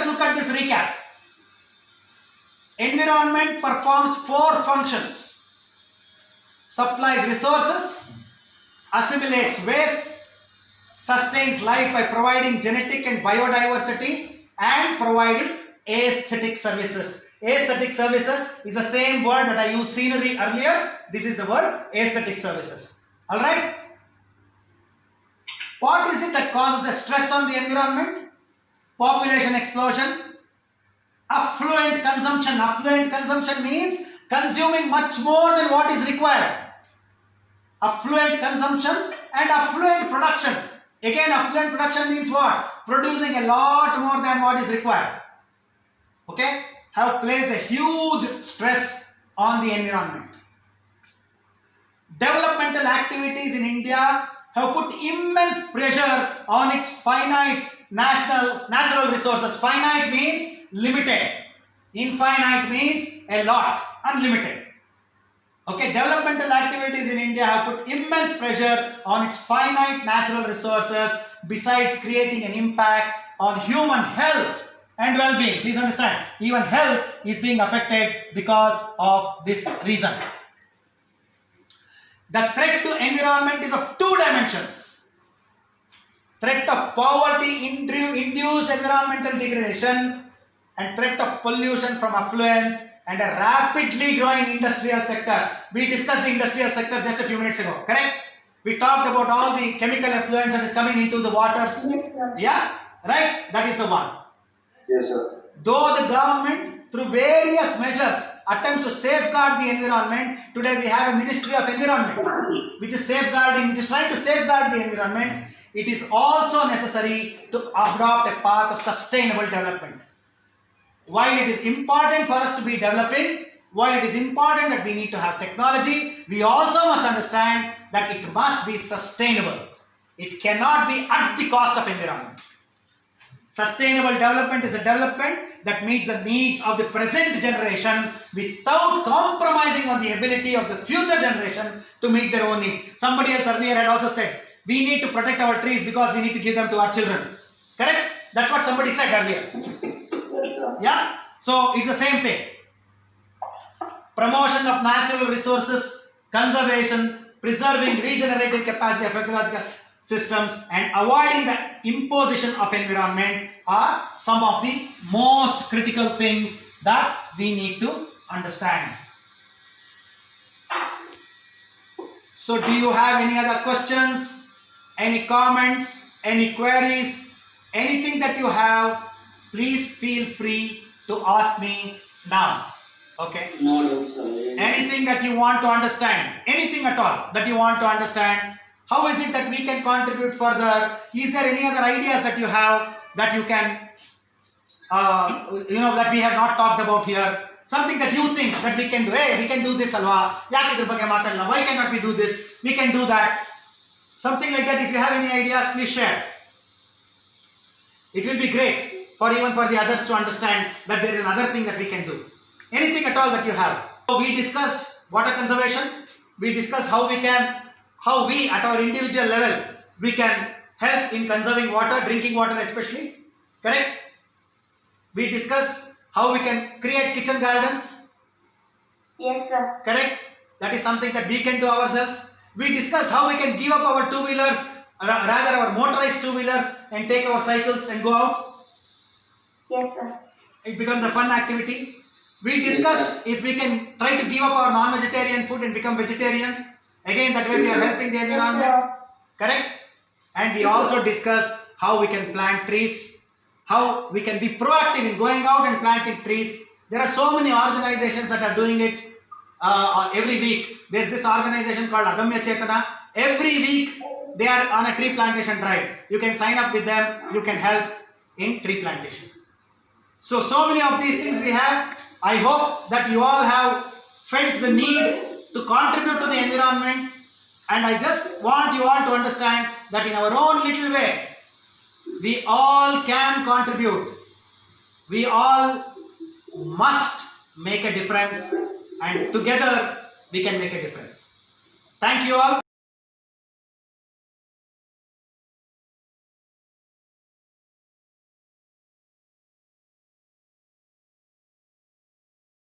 us look at this recap. Environment performs 4 functions. Supplies resources, assimilates waste, sustains life by providing genetic and biodiversity, and providing aesthetic services. Aesthetic services is the same word that I used scenery earlier. This is the word aesthetic services. Alright? What is it that causes a stress on the environment? Population explosion. Affluent consumption. Affluent consumption means consuming much more than what is required. Affluent consumption and affluent production. Again, affluent production means what? Producing a lot more than what is required. Okay? Plays a huge stress on the environment. Developmental activities in India have put immense pressure on its finite natural resources. Finite means limited. Infinite means a lot, unlimited. Okay, developmental activities in India have put immense pressure on its finite natural resources besides creating an impact on human health and well-being. Please understand, even health is being affected because of this reason. The threat to environment is of 2 dimensions. Threat of poverty-induced environmental degradation and threat of pollution from affluence and a rapidly growing industrial sector. We discussed the industrial sector just a few minutes ago, correct? We talked about all the chemical effluence that is coming into the waters. Yes, sir. Yeah? Right? That is the one. Yes, sir. Though the government, through various measures, attempts to safeguard the environment, today we have a Ministry of Environment, which is safeguarding, which is trying to safeguard the environment. It is also necessary to adopt a path of sustainable development. While it is important for us to be developing, while it is important that we need to have technology, we also must understand that it must be sustainable. It cannot be at the cost of environment. Sustainable development is a development that meets the needs of the present generation without compromising on the ability of the future generation to meet their own needs. Somebody else earlier had also said, we need to protect our trees because we need to give them to our children. Correct? That's what somebody said earlier. Yeah? So it's the same thing. Promotion of natural resources, conservation, preserving regenerative capacity of ecological systems, and avoiding the imposition of environment are some of the most critical things that we need to understand. So do you have any other questions, any comments, any queries, anything that you have, please feel free to ask me now. Okay? No, sir. Anything that you want to understand, anything at all that you want to understand, how is it that we can contribute further? Is there any other ideas that you have that you can, that we have not talked about here? Something that you think that we can do. Hey, we can do this, alwa. Why cannot we do this? We can do that. Something like that. If you have any ideas, please share. It will be great even for the others to understand that there is another thing that we can do. Anything at all that you have. So we discussed water conservation. We discussed how we at our individual level, we can help in conserving water, drinking water especially. Correct? We discussed how we can create kitchen gardens. Yes, sir. Correct? That is something that we can do ourselves. We discussed how we can give up our two-wheelers, rather our motorized two-wheelers, and take our cycles and go out. Yes, sir. It becomes a fun activity. We discussed if we can try to give up our non-vegetarian food and become vegetarians. Again, that way we are helping the environment. Yes, correct? And we also discussed how we can plant trees, how we can be proactive in going out and planting trees. There are so many organizations that are doing it every week. There's this organization called Adamya Chetana. Every week they are on a tree plantation drive. You can sign up with them. You can help in tree plantation. So many of these things we have. I hope that you all have felt the need to contribute to the environment, and I just want you all to understand that in our own little way, we all can contribute. We all must make a difference, and together we can make a difference. Thank you all.